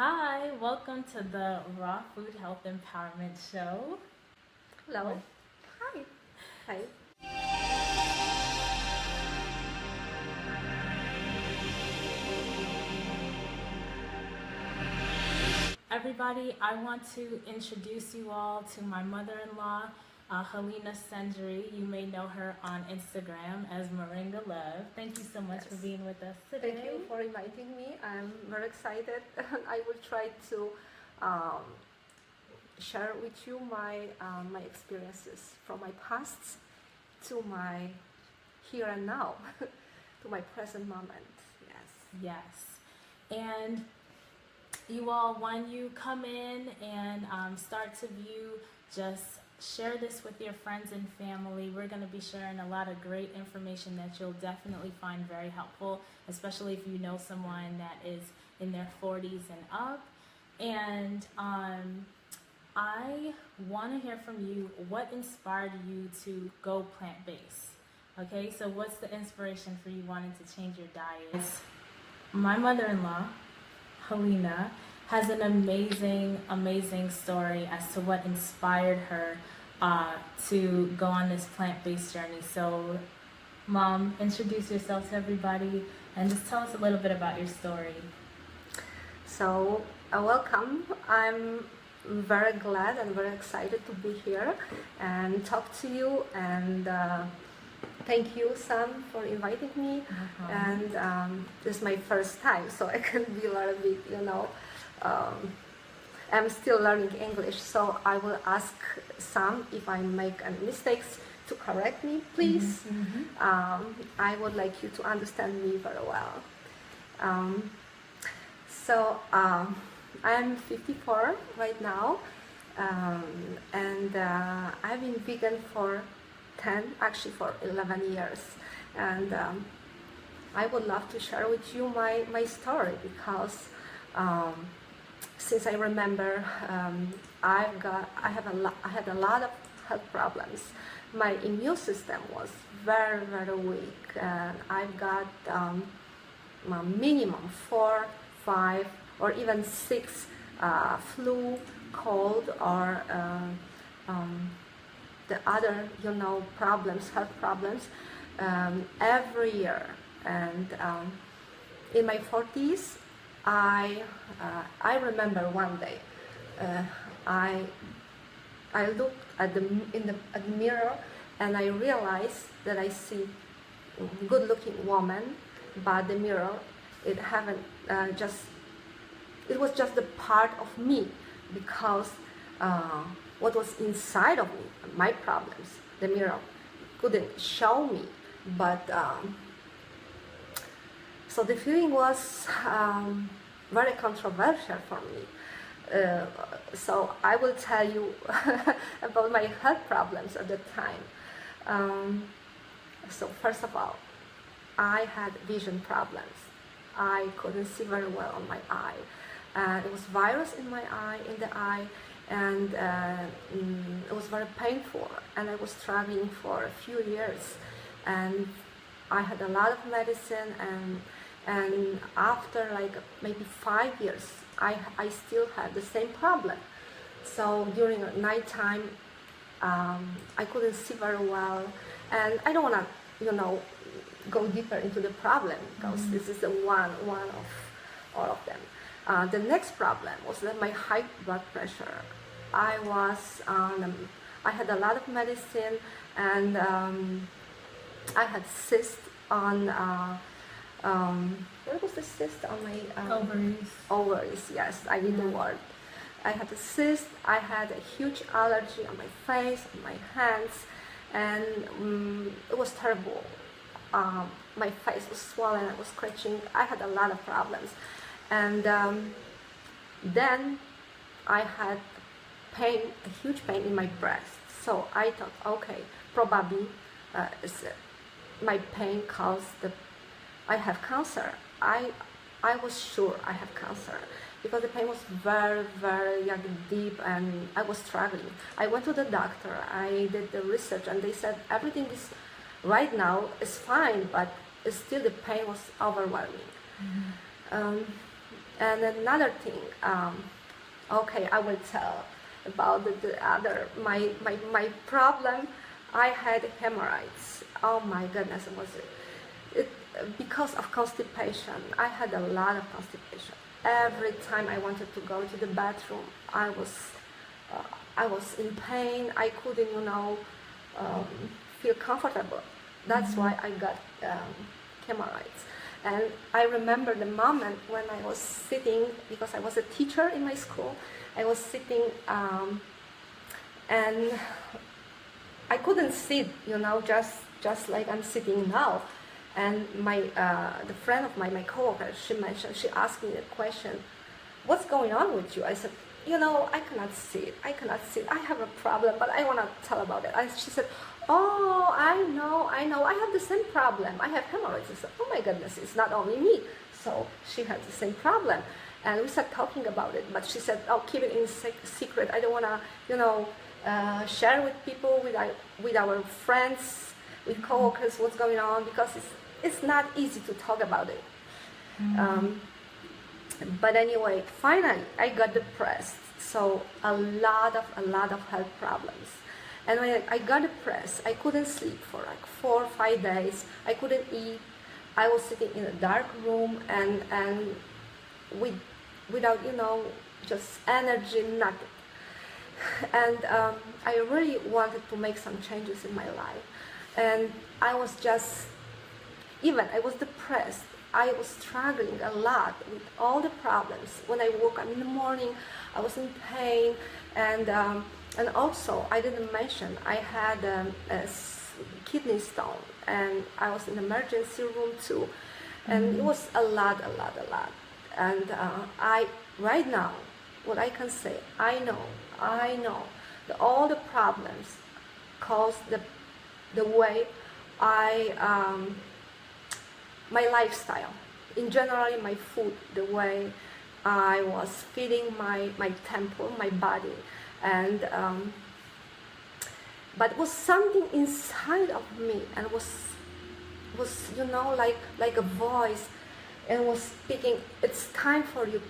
Hi, welcome to the Raw Food Health Empowerment Show. Hello. Hi. Hi. Everybody, I want to introduce you all to my mother-in-law, Halina Cendry. You may know her on Instagram as Moringa Love. Thank you so much for being with us today. Thank you for inviting me. I'm very excited. I will try to um, share with you my experiences from my past to my here and now, to my present moment. Yes. And you all, when you come in and start to view, just share this with your friends and family. We're going to be sharing a lot of great information that you'll definitely find very helpful, especially if you know someone that is in their 40s and up. And I want to hear from you. What inspired you to go plant-based? Okay, so what's the inspiration for you wanting to change your diet? My mother-in-law, Halina, has an amazing story as to what inspired her to go on this plant-based journey. So, Mom, introduce yourself to everybody and just tell us a little bit about your story. So, welcome. I'm very glad and very excited to be here and talk to you, and thank you, Sam, for inviting me. And this is my first time, so I can be a little bit, I'm still learning English, so I will ask Sam if I make any mistakes to correct me, please. I would like you to understand me very well. I'm 54 right now, and I've been vegan for 11 years, and I would love to share with you my story, because since I remember, I had a lot of health problems. My immune system was very weak, and I've got a minimum 4, 5, or even 6 flu, cold, or the other, problems, health problems, every year. And in my 40s, I remember one day, I looked at the mirror, and I realized that I see a good-looking woman, but the mirror, it was just the part of me, because what was inside of me, my problems, the mirror couldn't show me. But so the feeling was very controversial for me. So I will tell you about my health problems at the time. So first of all, I had vision problems. I couldn't see very well on my eye. It was virus in my eye, and it was very painful. And I was struggling for a few years, and I had a lot of medicine, and after like maybe 5 years, I still had the same problem. So during nighttime, I couldn't see very well, and I don't want to, go deeper into the problem, because this is the one of all of them. The next problem was that my high blood pressure. I had a lot of medicine, and I had cyst on. What was the cyst on my Ovaries? Ovaries, yes, I need the word. I had a cyst. I had a huge allergy on my face, on my hands, and it was terrible. My face was swollen. I was scratching. I had a lot of problems, and then I had pain, a huge pain in my breast. So I thought, okay, probably my pain caused I have cancer. I was sure I have cancer, because the pain was very deep, and I was struggling. I went to the doctor. I did the research, and they said everything is right now is fine, but still the pain was overwhelming. And another thing, okay, I will tell about the other, my problem. I had hemorrhoids. Oh my goodness, it because of constipation. I had a lot of constipation. Every time I wanted to go to the bathroom, I was in pain. I couldn't, feel comfortable. That's why I got hemorrhoids. And I remember the moment when I was sitting, because I was a teacher in my school. I was sitting, and I couldn't sit, just like I'm sitting now. And the friend of my coworker, she asked me the question, "What's going on with you?" I said, I cannot sit. I have a problem, but I want to tell about it. She said, "Oh, I know. I have the same problem. I have hemorrhoids." I said, "Oh my goodness, it's not only me." So she had the same problem. And we started talking about it. But she said, "Oh, keep it in secret. I don't want to, share with people, with our friends, with coworkers, what's going on, because it's not easy to talk about it." But anyway, finally, I got depressed. So a lot of health problems. And when I got depressed, I couldn't sleep for like 4 or 5 days. I couldn't eat. I was sitting in a dark room and without, just energy, nothing. And I really wanted to make some changes in my life. And I was depressed. I was struggling a lot with all the problems. When I woke up in the morning, I was in pain, and also I didn't mention I had a kidney stone, and I was in the emergency room too, and it was a lot. And right now, what I can say, I know that all the problems caused the way my lifestyle, in general, my food, the way I was feeding my temple, my body, and but it was something inside of me, and was like a voice, and was speaking, "It's time for you.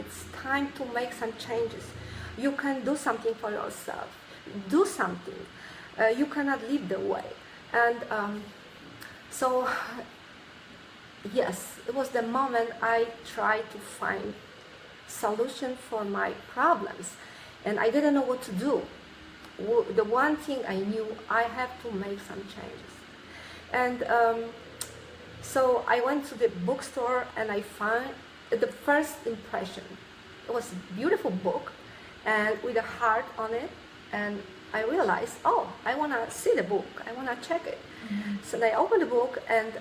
It's time to make some changes. You can do something for yourself. Do something. You cannot live the way." And so. Yes, it was the moment I tried to find solution for my problems, and I didn't know what to do. The one thing I knew, I have to make some changes. And so I went to the bookstore, and I found the first impression. It was a beautiful book, and with a heart on it, and I realized, oh, I want to see the book. I want to check it. So I opened the book, and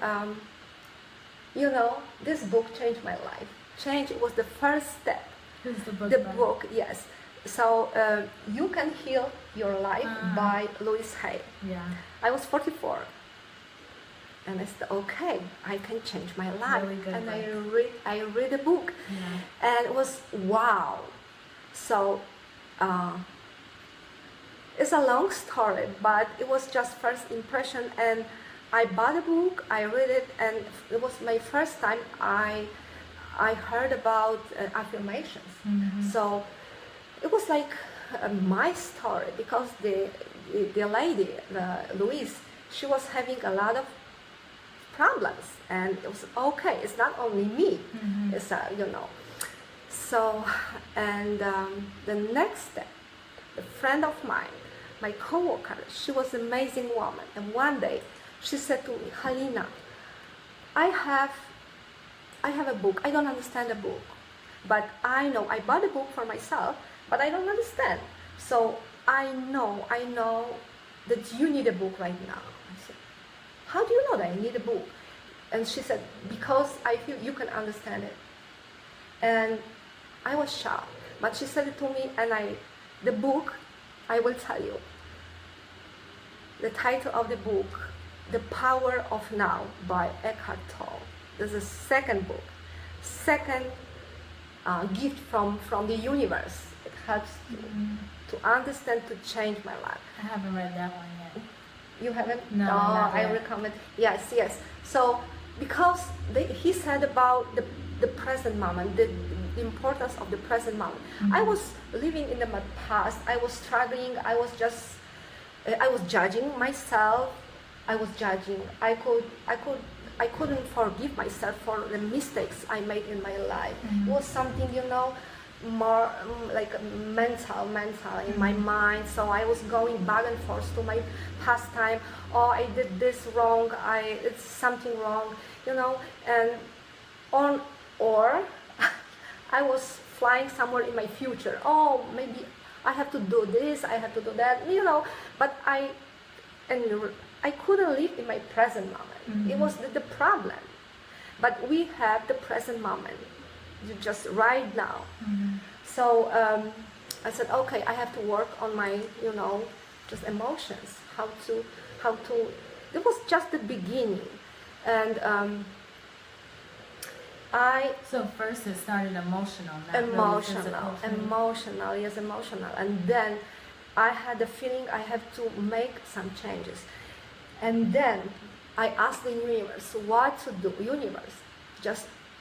this book changed my life. It was the first step. Who's the book? The book, yes. So, You Can Heal Your Life by Louise Hay. Yeah. I was 44. And I said, okay, I can change my life. Really good and book. I read the book. Yeah. And it was wow. So, it's a long story, but it was just first impression. And I bought a book, I read it, and it was my first time I heard about affirmations. So it was like my story, because the lady, Louise, she was having a lot of problems, and it was okay. It's not only me. It's So, and the next step, a friend of mine, my coworker, she was an amazing woman, and one day she said to me, "Halina, I have a book. I don't understand the book, but I know I bought a book for myself, but I don't understand. So I know that you need a book right now." I said, "How do you know that I need a book?" And she said, "Because I feel you can understand it." And I was shocked, but she said it to me, and the book, I will tell you, the title of the book, The Power of Now by Eckhart Tolle. This is the second book, second gift from the universe. It helps to understand, to change my life. I haven't read that one yet. You haven't? No, I recommend. Yes. So because he said about the present moment, the importance of the present moment. I was living in my past. I was struggling. I was judging myself. I was judging. I couldn't forgive myself for the mistakes I made in my life. It was something, more like mental in my mind. So I was going back and forth to my past time. Oh, I did this wrong. It's something wrong, or I was flying somewhere in my future. Oh, maybe I have to do this. I have to do that. But I couldn't live in my present moment. It was the problem. But we have the present moment, just right now. So I said, okay, I have to work on my, just emotions. How to. It was just the beginning, and So first it started emotional, not emotional, yes, emotional, and then I had the feeling I have to make some changes, and then I asked the universe what to do.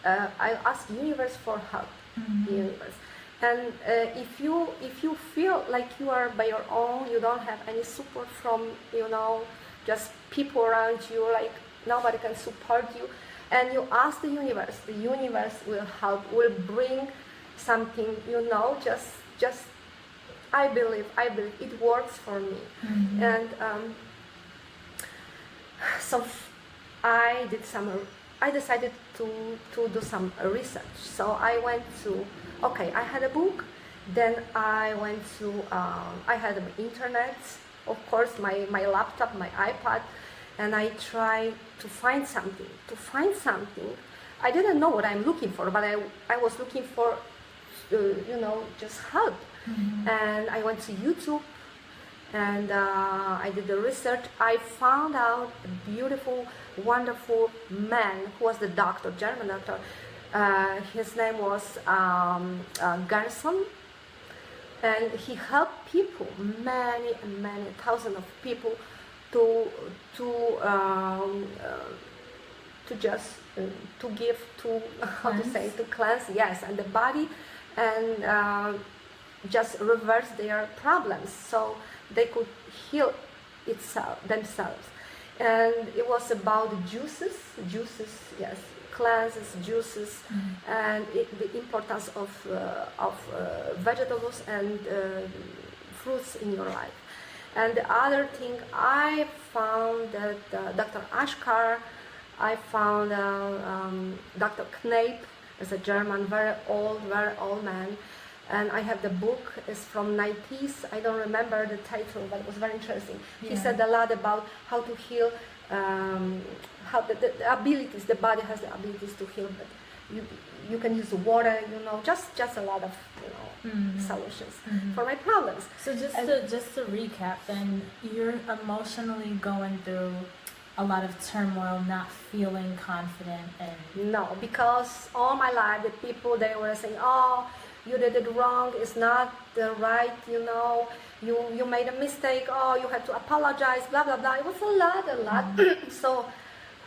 I asked universe for help. Universe, and if you feel like you are by your own, you don't have any support from just people around you, like nobody can support you, and you ask the universe will help, will bring something, just I believe it works for me. And so I decided to do some research. So I went to, I had a book, then I went to, I had the internet, of course, my laptop, my iPad, and I tried to find something. I didn't know what I'm looking for, but I was looking for, just help. And I went to YouTube, and I did the research. I found out a beautiful, wonderful man who was the doctor, German doctor. His name was Garson, and he helped people, many and many thousands of people, to give to to cleanse, yes, and the body, and just reverse their problems, so they could heal themselves. And it was about juices, yes, cleanses, juices, and the importance of vegetables and fruits in your life. And the other thing, I found that Dr. Ashkar, I found Dr. Knape, is a German, very old man. And I have the book, it's from 90s, I don't remember the title, but it was very interesting. He said a lot about how to heal, how the abilities, the body has the abilities to heal, but you can use water, just a lot of, solutions for my problems. So just to recap then, you're emotionally going through a lot of turmoil, not feeling confident, and... No, because all my life, the people, they were saying, oh, you did it wrong, it's not the right, you made a mistake, oh, you have to apologize, blah, blah, blah. It was a lot. So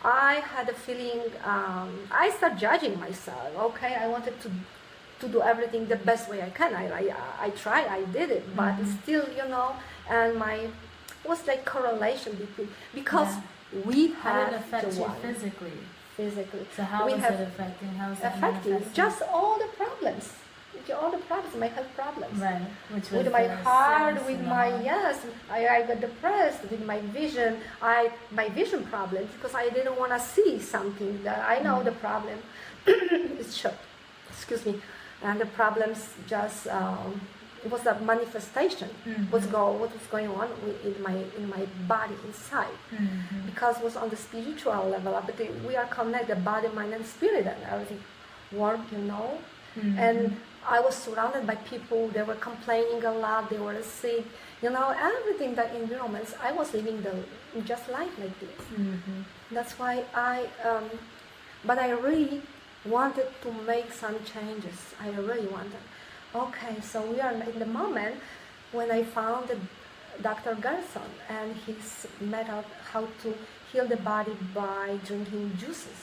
I had a feeling, I started judging myself, okay? I wanted to do everything the best way I can. I tried, I did it, but still, and it was like correlation between, because we have How did it affect you physically? So how was it affecting? How was it affecting? Just all the problems, my health problems. Right. Which was with my heart, with my, I got depressed, with my vision, my vision problems, because I didn't want to see something that I know the problem is short. Excuse me. And the problems just, it was a manifestation. What was going on in my body inside, because it was on the spiritual level. But we are connected, body, mind, and spirit, and everything work, And I was surrounded by people. They were complaining a lot. They were sick, everything, that environments. I was living just life like this. That's why but I really wanted to make some changes. I really wanted. Okay, so we are in the moment when I found Dr. Garson and his method how to heal the body by drinking juices.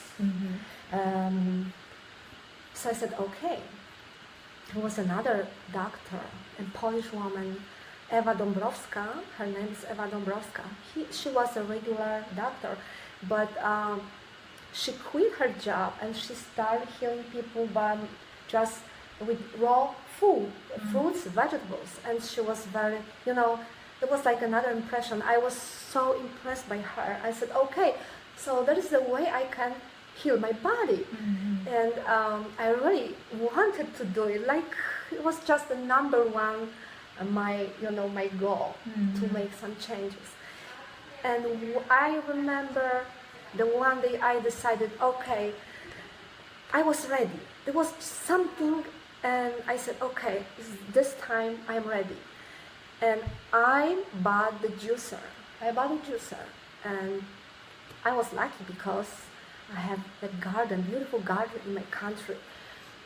So I said, okay, there was another doctor, a Polish woman, Eva Dąbrowska. Her name is Eva Dąbrowska. She was a regular doctor, but she quit her job and she started healing people by just with raw food, fruits, vegetables. And she was very, it was like another impression. I was so impressed by her. I said, okay, so that is the way I can heal my body. And I really wanted to do it. Like, it was just the number one, my goal to make some changes. And I remember the one day I decided, okay, I was ready. There was something, and I said, okay, this time I'm ready. And I bought the juicer. And I was lucky because I have a garden, beautiful garden in my country.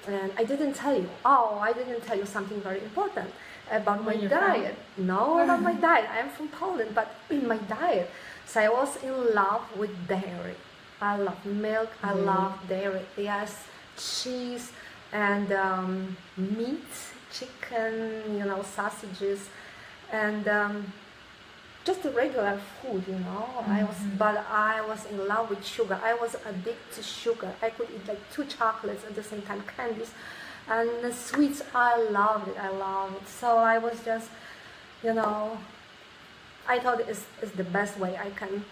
And I didn't tell you something very important about my diet. No, about my diet. I am from Poland, but my diet. So I was in love with dairy. I love milk, I love dairy. Yes, cheese and meat, chicken, sausages, and just the regular food, But I was in love with sugar. I was addicted to sugar. I could eat like 2 chocolates at the same time, candies, and the sweets. I loved it. So I was just, I thought it's the best way I can,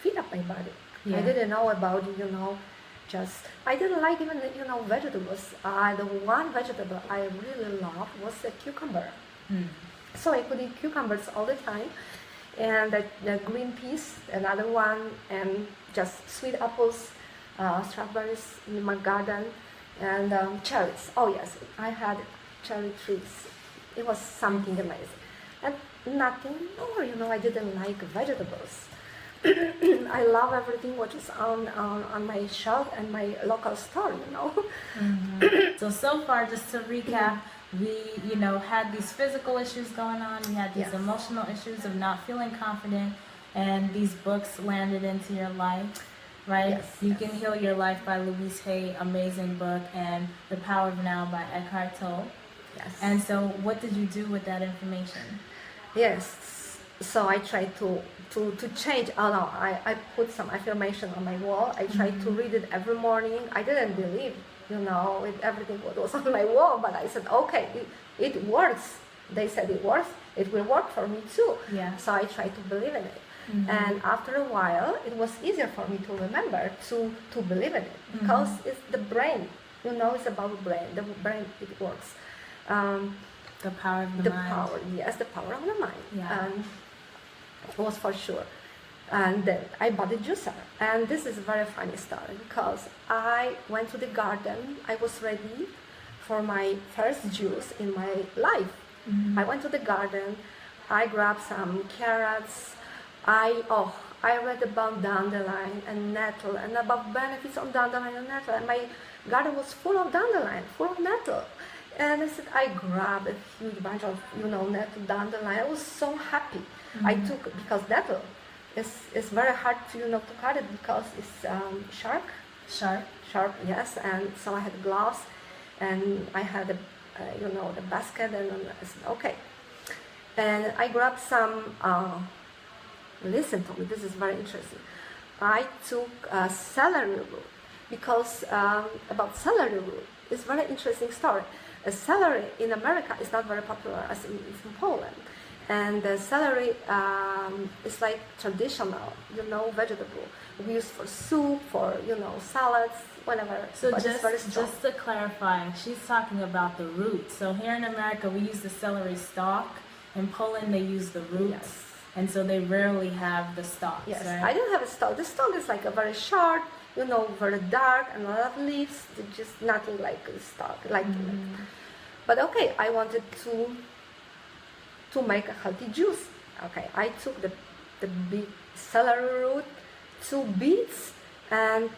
feed up my body. Yeah. I didn't know about, I didn't like even, vegetables. The one vegetable I really loved was the cucumber. So I could eat cucumbers all the time, and the green peas, another one, and just sweet apples, strawberries in my garden, and cherries. Oh yes, I had cherry trees. It was something amazing. And nothing more, I didn't like vegetables. I love everything which is on my shelf and my local store, So far, just to recap, we, had these physical issues going on, we had these emotional issues of not feeling confident, and these books landed into your life, right? Yes, You Can Heal Your Life by Louise Hay, amazing book, and The Power of Now by Eckhart Tolle. Yes. And so what did you do with that information? Yes, so I tried to change. I put some affirmation on my wall. I tried to read it every morning. I didn't believe, with everything what was on my wall, but I said, okay, it works. They said it works. It will work for me too. Yeah. So I tried to believe in it. And after a while, it was easier for me to remember to believe in it, because it's the brain. It's about the brain. The brain, it works. The power of the mind. The power of the mind. Yeah. It was for sure. And then I bought a juicer. And this is a very funny story, because I went to the garden. I was ready for my first juice in my life. I went to the garden. I grabbed some carrots. I read about dandelion and nettle, and about benefits of dandelion and nettle. And my garden was full of dandelion, full of nettle. And I said, I grabbed a huge bunch of, nettle, dandelion. I was so happy. I took, because nettle is very hard to, to cut it, because it's sharp, yes. And so I had gloves, and I had the basket, and I said, okay. And I grabbed some, listen to me, this is very interesting. I took celery root, because about celery root, it's a very interesting story. Celery in America is not very popular as in Poland, and the celery is like traditional, vegetable. We use for soup, for salads, whatever. So just to clarify, she's talking about the root. So here in America, we use the celery stalk. In Poland, they use the roots. Yes. And so they rarely have the stalks. Yes, right? I don't have a stalk. The stalk is like a very short, very dark, and a lot of leaves. Just nothing like a stalk. But okay, I wanted to make a healthy juice. Okay, I took the big celery root, 2 beets, and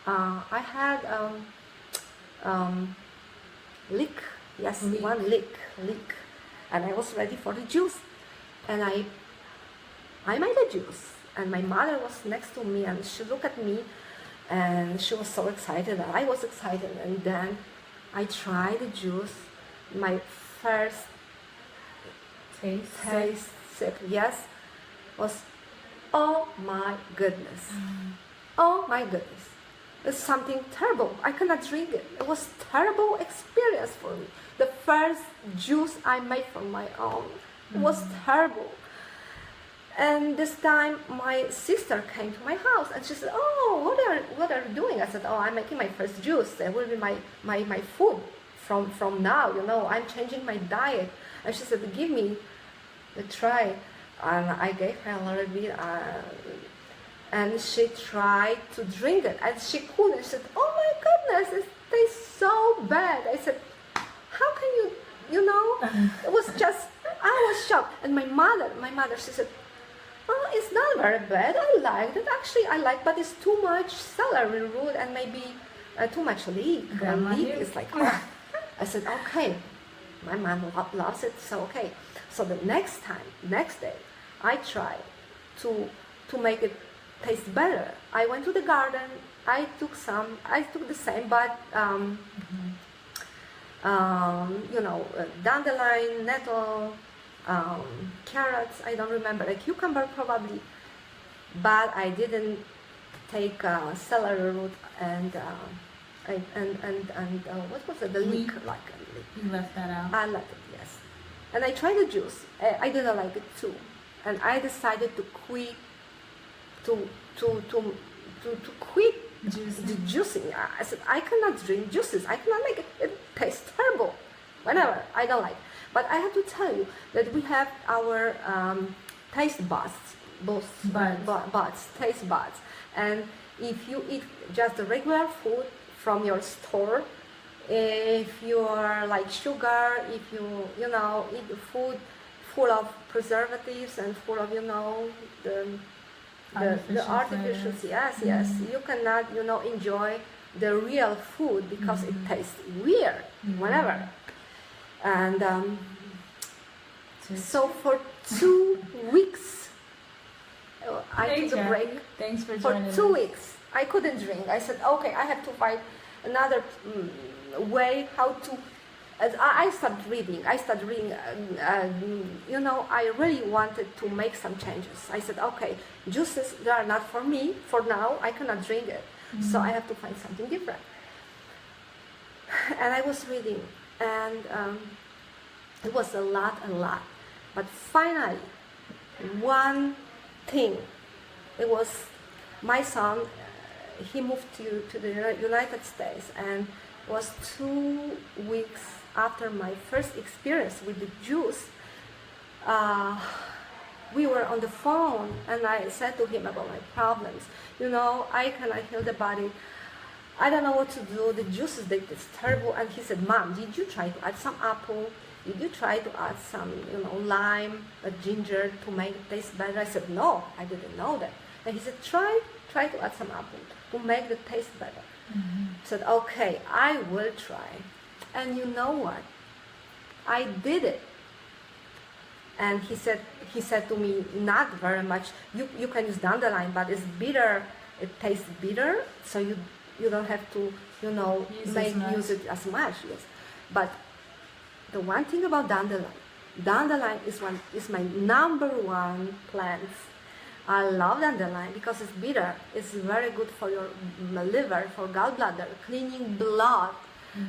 I had leek. Yes, leek. 1 leek, and I was ready for the juice. And I made a juice, and my mother was next to me, and she looked at me, and she was so excited, and I was excited. And then I tried the juice. My first taste sip, yes, was, oh my goodness. Oh my goodness. It's something terrible. I cannot drink it. It was a terrible experience for me. The first juice I made from my own. It was terrible. And this time my sister came to my house and she said, oh, what are you doing? I said, oh, I'm making my first juice. It will be my food from now, I'm changing my diet. And she said, give me a try. And I gave her a little bit, and she tried to drink it and she couldn't. She said, oh my goodness, it tastes so bad. I said, how can you it was just, I was shocked. And my mother, she said, oh, it's not very bad. I liked it. Actually, I like, but it's too much celery root and maybe too much leek. Leek is like, oh. I said, okay. My mom loves it, so okay. So the next day, I tried to make it taste better. I went to the garden. I took the same, but dandelion, nettle, carrots, I don't remember, a cucumber probably, but I didn't take celery root and what was it, the leek, like a leek. You left that out? I left it, yes. And I tried the juice. I didn't like it too, and I decided to quit to quit the juicing. I said, I cannot drink juices. I cannot make it. It tastes terrible. Whatever, I don't like. But I have to tell you that we have our taste buds, taste buds. And if you eat just the regular food from your store, if you are like sugar, if you eat food full of preservatives and full of the artificial, yes, you cannot enjoy the real food because it tastes weird, whatever. And so for 2 weeks, I took a break. Thanks for joining us. For 2 weeks, I couldn't drink. I said, okay, I have to find another way how to. As I started reading. I really wanted to make some changes. I said, okay, juices, they are not for me. For now, I cannot drink it. So I have to find something different. And I was reading, and it was a lot. But finally, one thing, it was my son, he moved to the United States, and it was 2 weeks after my first experience with the juice. We were on the phone, and I said to him about my problems. I cannot heal the body. I don't know what to do. The juices, they taste terrible. And he said, Mom, did you try to add some apple? Did you try to add some, lime, ginger to make it taste better? I said, no, I didn't know that. And he said, try to add some apple to make the taste better. I said, okay, I will try. And you know what? I did it. And he said to me, not very much. You can use dandelion, but it's bitter. It tastes bitter, so you don't have to use it as much. Yes, but the one thing about dandelion is my number one plant. I love dandelion because it's bitter. It's very good for your liver, for gallbladder, cleaning blood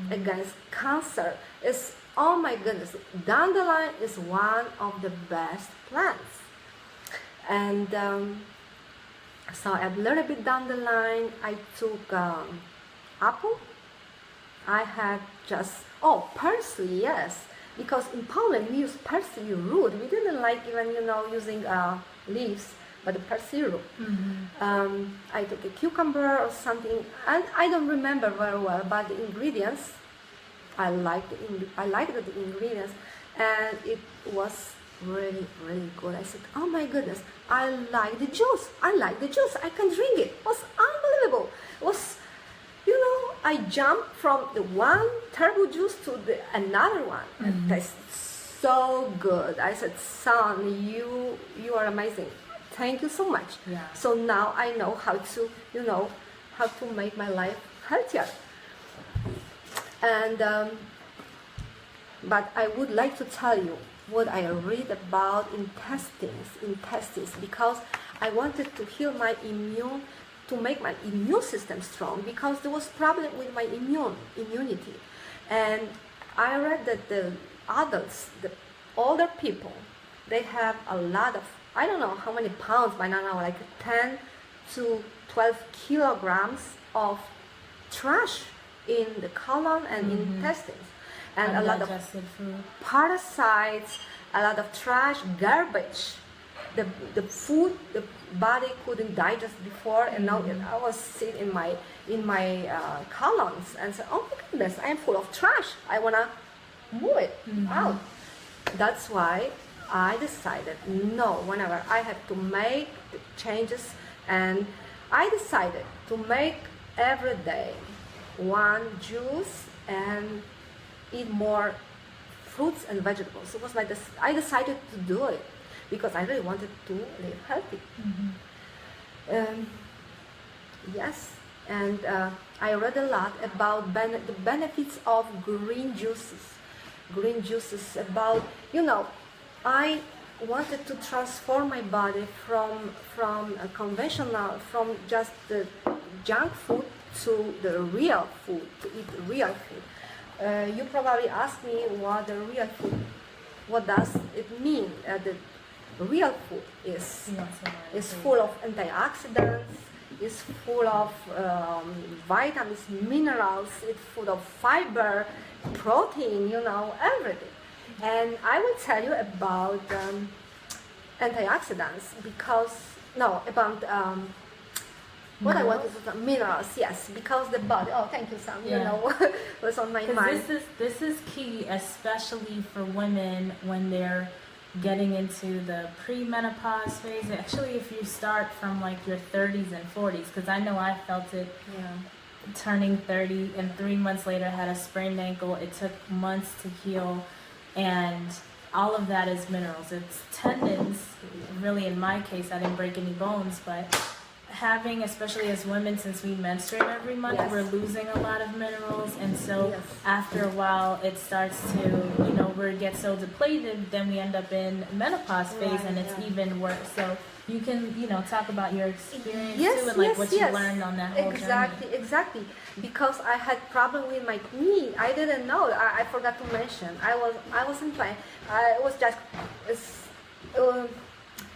against cancer. Oh my goodness, dandelion is one of the best plants. And so I add a little bit dandelion. I took apple. I had parsley, yes, because in Poland we use parsley root. We didn't like even using leaves, but the parsley root. I took a cucumber or something, and I don't remember very well, but the ingredients, I liked the ingredients, and it was really, really good. I said, oh my goodness, I like the juice. I can drink it. It was unbelievable. It was, I jumped from the one terrible juice to another one. It tastes so good. I said, son, you are amazing. Thank you so much. Yeah. So now I know how to make my life healthier. And but I would like to tell you what I read about intestines, because I wanted to heal my immune, to make my immune system strong, because there was problem with my immunity. And I read that the adults, the older people, they have a lot of, I don't know how many pounds by now, like 10 to 12 kilograms of trash in the colon and intestines, and a lot of food, parasites, a lot of trash, garbage. The food the body couldn't digest before, and now I was sitting in my colons and said, "Oh my goodness, I am full of trash. I wanna move it out." That's why I decided, no, whenever I have to make the changes, and I decided to make every day one juice and eat more fruits and vegetables. It was like this. I decided to do it because I really wanted to live healthy. Yes, and I read a lot about the benefits of green juices. Green juices, about, I wanted to transform my body from a conventional, from just the junk food to the real food, to eat real food. You probably asked me what the real food, what does it mean? The real food is full of antioxidants, is full of vitamins, minerals, it's full of fiber, protein, everything. And I will tell you about antioxidants, because, no, about what I wanted to say, minerals, yes, because the body, oh, thank you, Sam, was on my mind. This is key, especially for women when they're getting into the premenopause phase. Actually, if you start from like your 30s and 40s, because I know I felt it turning 30, and 3 months later had a sprained ankle. It took months to heal, and all of that is minerals. It's tendons. Really, in my case, I didn't break any bones, but having, especially as women, since we menstruate every month, we're losing a lot of minerals, and so after a while it starts to, we get so depleted, then we end up in menopause phase, and it's even worse. So you can, talk about your experience too, and like what you learned on that whole journey. Exactly. Because I had problem with my knee. I didn't know. I forgot to mention. I wasn't fine. It was just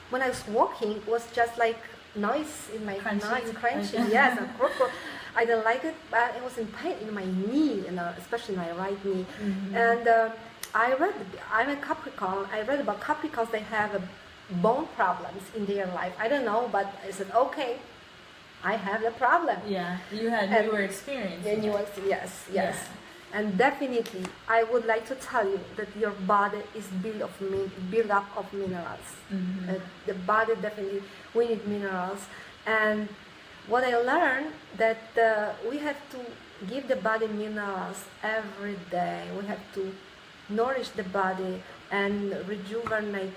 when I was walking, it was just like noise in my crunchy. Yes, and I didn't like it, but it was in pain in my knee, especially my right knee. And I'm a Capricorn. I read about Capricorns. They have bone problems in their life. I don't know, but I said, okay, I have the problem. Yeah, you were experiencing. And yes. Yeah. And definitely, I would like to tell you that your body is built up of minerals. The body definitely, we need minerals. And what I learned, that we have to give the body minerals every day. We have to nourish the body and rejuvenate,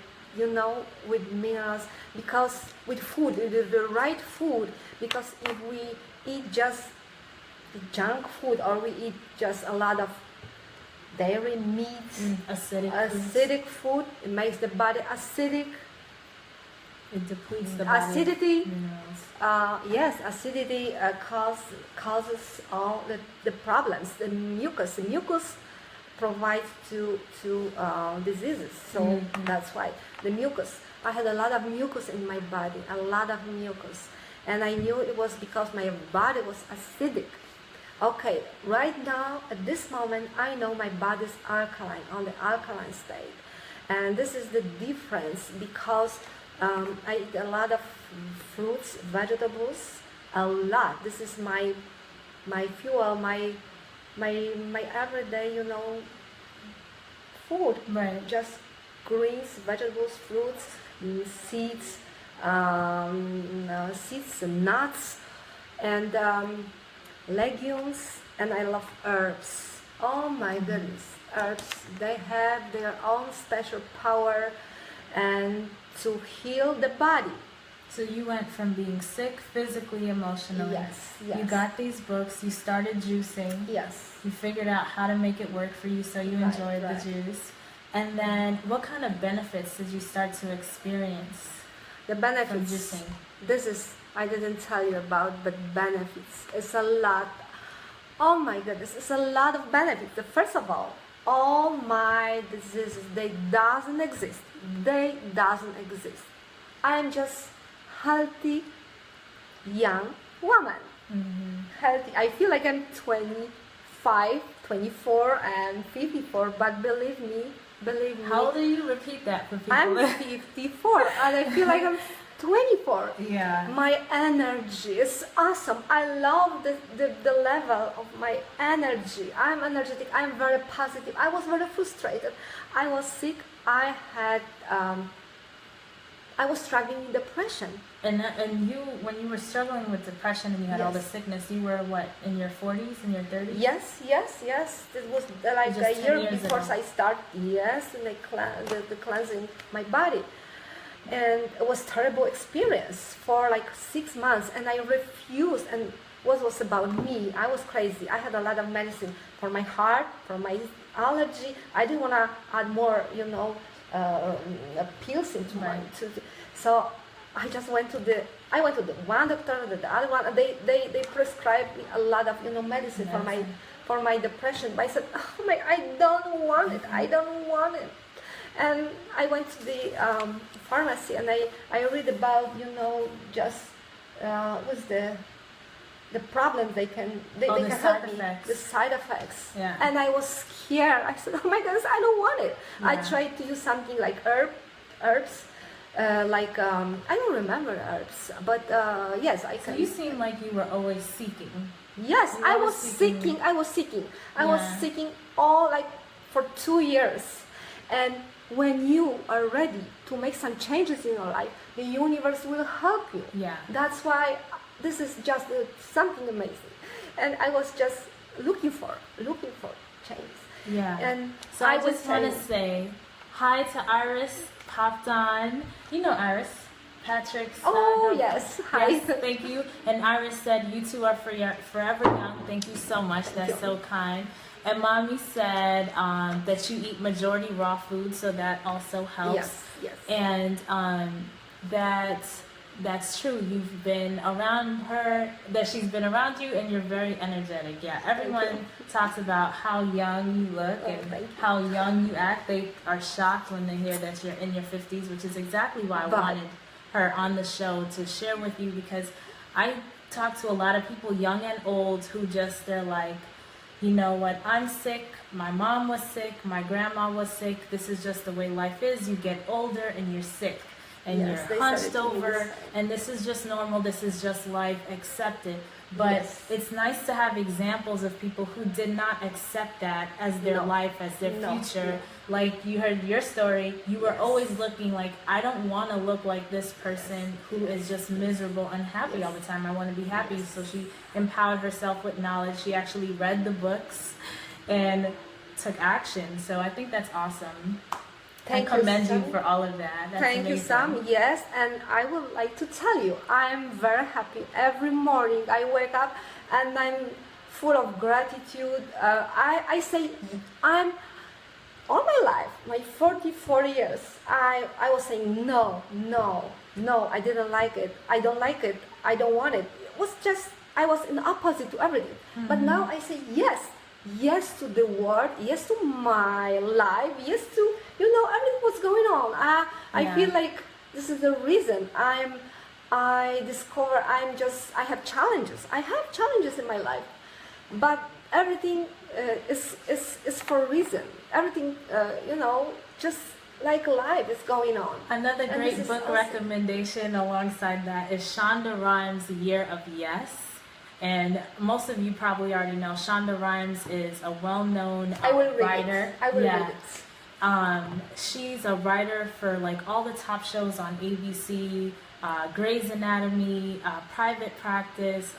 with minerals, because with food, with the right food. Because if we eat just the junk food, or we eat just a lot of dairy meats, acidic food, it makes the body acidic. It depletes the body. Acidity, acidity causes all the problems. The mucus provides to diseases. So that's why the mucus. I had a lot of mucus in my body, and I knew it was because my body was acidic. Okay, right now, at this moment, I know my body's alkaline, on the alkaline state. And this is the difference, because I eat a lot of fruits, vegetables, a lot. This is my fuel, my everyday, food. Right. Just greens, vegetables, fruits, seeds, nuts, and legumes, and I love herbs. Oh my goodness, herbs, they have their own special power and to heal the body. So you went from being sick physically, emotionally. Yes, yes. You got these books. You started juicing. Yes. You figured out how to make it work for you, so you enjoyed the juice. And then, what kind of benefits did you start to experience? The benefits. From juicing. This is, I didn't tell you about, but benefits. It's a lot. Oh my goodness, it's a lot of benefits. First of all my diseases, they doesn't exist. They doesn't exist. I'm just healthy, young woman. Healthy. I feel like I'm 25, 24, and 54, but believe me. How old are you? Repeat that for people. I'm 54, and I feel like I'm 24. Yeah. My energy is awesome. I love the level of my energy. I'm energetic. I'm very positive. I was very frustrated. I was sick. I was struggling with depression. And you, when you were struggling with depression and you had all the sickness, you were what, in your 40s, in your 30s? Yes. It was like Just a year 10 years before ago. I started. Yes, and the cleansing my body. And it was terrible experience for like 6 months, and I refused. And what was about me? I was crazy. I had a lot of medicine for my heart, for my allergy. I didn't want to add more, pills into my. So I just went to the one doctor, the other one. They prescribed me a lot of medicine for my depression. But I said, oh my, I don't want it. I don't want it. And I went to the pharmacy, and I read about just what's the problems they can help me, the side effects. Yeah. And I was scared. I said, oh my goodness, I don't want it. Yeah. I tried to use something like herbs. I don't remember herbs, but yes, I can. So you seem like you were always seeking. Yes, I was seeking. I was seeking all like for 2 years. And when you are ready to make some changes in your life, the universe will help you. Yeah. That's why this is just something amazing. And I was just looking for change. Yeah. And so I just want to say hi to Iris. Popped on. You know Iris. Patrick's. Yes. Hi. Yes, thank you. And Iris said, you two are forever young. Thank you so much. That's so kind. And Mommy said that you eat majority raw food, so that also helps. Yes. And that's true. You've been around her, that she's been around you, and you're very energetic. Yeah, everyone talks about how young you look and how young you act. They are shocked when they hear that you're in your 50s, which is exactly why I wanted her on the show to share with you, because I talk to a lot of people, young and old, who just, they're like, you know what, I'm sick, my mom was sick, my grandma was sick, this is just the way life is. You get older and you're sick. And you're hunched over, and this is just normal, this is just life, accept it. But it's nice to have examples of people who did not accept that as their life, as their future. Like you heard your story, you were always looking like, I don't want to look like this person who is just miserable, unhappy all the time. I want to be happy. So she empowered herself with knowledge. She actually read the books and took action. So I think that's awesome. I commend you for all of that. That's Thank amazing. you, Sam. Yes, and I would like to tell you, I'm very happy. Every morning I wake up and I'm full of gratitude. I say, I'm all my life, my 44 years, I was saying no, I didn't like it. I don't like it. I don't want it. It was just, I was in opposite to everything. But now I say yes to the world, yes to my life, yes to everything what's going on. I feel like this is the reason I discover I have challenges. I have challenges in my life, but everything is for a reason. Everything just like life is going on. Another great book recommendation alongside that is Shonda Rhimes' Year of Yes. And most of you probably already know Shonda Rhimes is a well-known writer. I will read it. She's a writer for like all the top shows on ABC, Grey's Anatomy, Private Practice,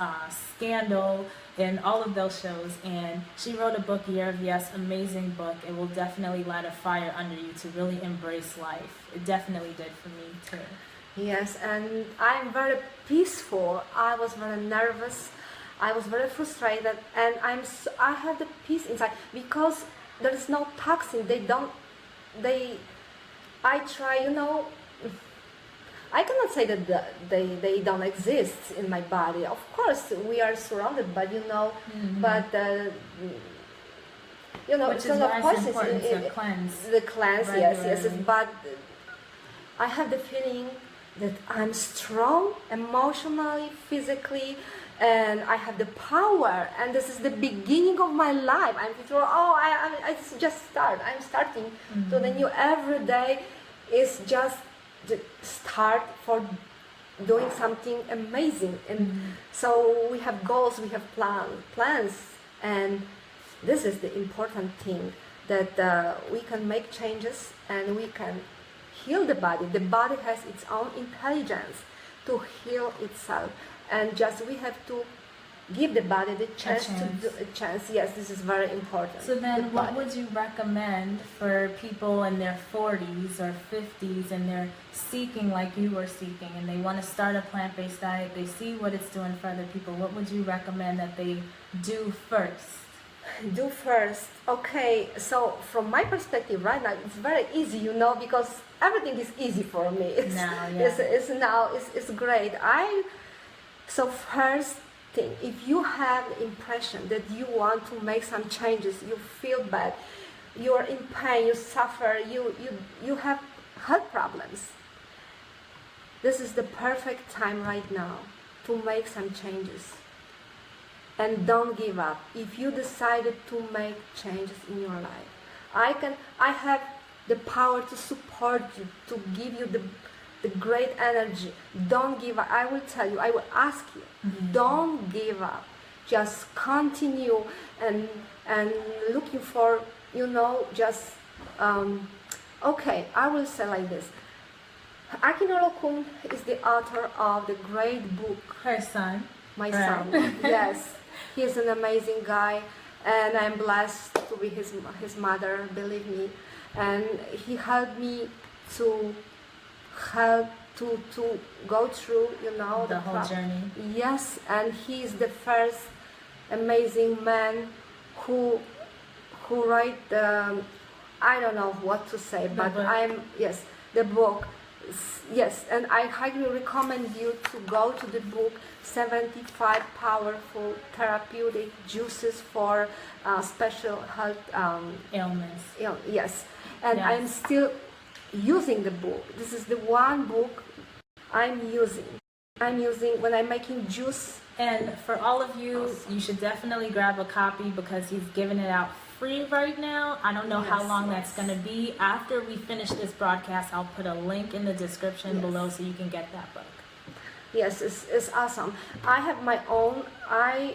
Scandal, and all of those shows. And she wrote a book, Year of Yes, amazing book. It will definitely light a fire under you to really embrace life. It definitely did for me too. Yes, and I'm very peaceful. I was very nervous. I was very frustrated, and I have the peace inside because there is no toxin. They don't. They. I try. I cannot say that they don't exist in my body. Of course, we are surrounded by but Which it's is not why of course it's important to cleanse. the cleanse. Yes, yes, regularly. but I have the feeling that I'm strong emotionally, physically, and I have the power. And this is the beginning of my life. I'm thinking, I just start. I'm starting. So the new every day is just the start for doing something amazing. And so we have goals, we have plans, and this is the important thing that we can make changes and we can heal the body. The body has its own intelligence to heal itself, and just we have to give the body the chance to do a chance. Yes, this is very important. So then what would you recommend for people in their 40s or 50s and they're seeking like you were seeking and they want to start a plant-based diet, they see what it's doing for other people, what would you recommend that they do first? Do first. Okay, so from my perspective right now, it's very easy, because everything is easy for me. It's great. So first thing, if you have the impression that you want to make some changes, you feel bad, you're in pain, you suffer, you have health problems, this is the perfect time right now to make some changes. And don't give up. If you decided to make changes in your life, I have the power to support you, to give you the great energy. Don't give up. I will tell you, I will ask you, don't give up. Just continue and looking for, just, okay, I will say like this. Akinoro-kun is the author of the great book. Her son. My son, yes. He's an amazing guy, and I'm blessed to be his mother, believe me. And he helped me to go through, the whole journey. Yes, and he is the first amazing man who write the, I don't know what to say, but the book. Yes, and I highly recommend you to go to the book 75 Powerful Therapeutic Juices for Special Health Ailments. Yes, and Yes. I'm still using the book. This is the one book I'm using. When I'm making juice. And for all of you, you should definitely grab a copy because he's giving it out free right now. I don't know how long that's going to be. After we finish this broadcast, I'll put a link in the description below so you can get that book. Yes, it's awesome. I have my own. I